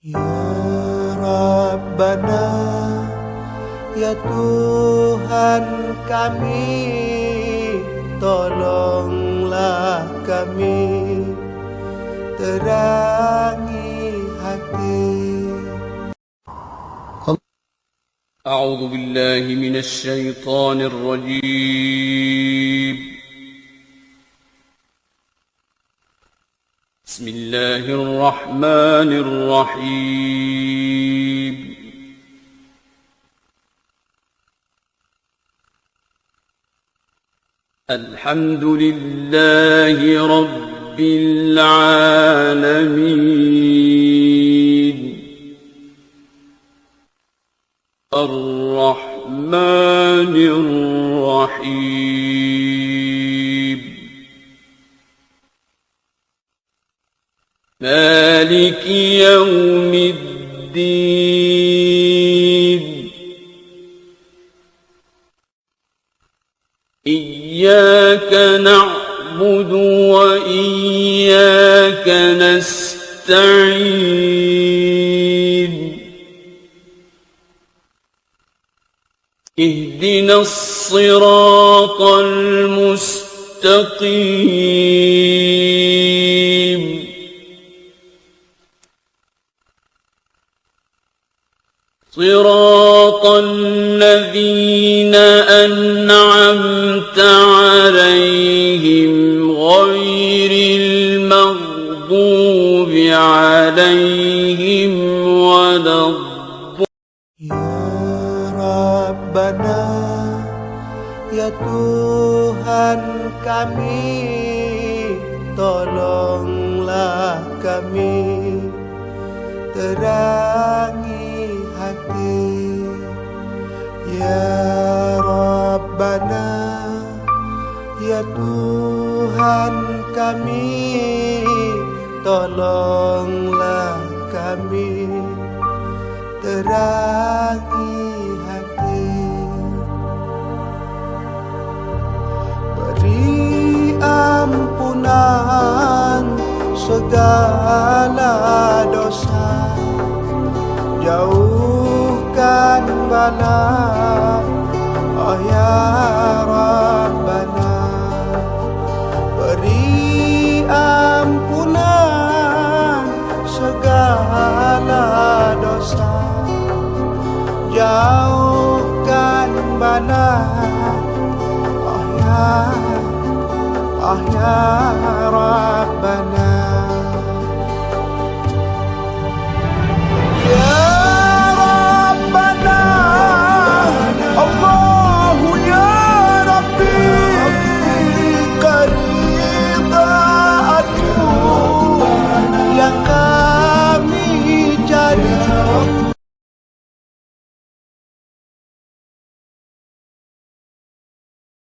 Ya Rabbana, ya Tuhan kami, tolonglah kami, terangi hati. أعوذ بالله من الشيطان الرجيم. بسم الله الرحمن الرحيم. الحمد لله رب العالمين، الرحمن الرحيم، مالك يوم الدين، إياك نعبد وإياك نستعين، اهدنا الصراط المستقيم، صراط الذين أنعمت عليهم غير المغضوب عليهم ولا Rabbana, ya Tuhan kami, tolonglah kami, terangi hati. Ya Rabbana, ya Tuhan kami, tolonglah kami, terangi hati. Beri ampunan segala dosa, jauhkan bala, oh ya Rabbana. Beri ampunan segala dosa, jauhkan bala, oh ya Rabbana.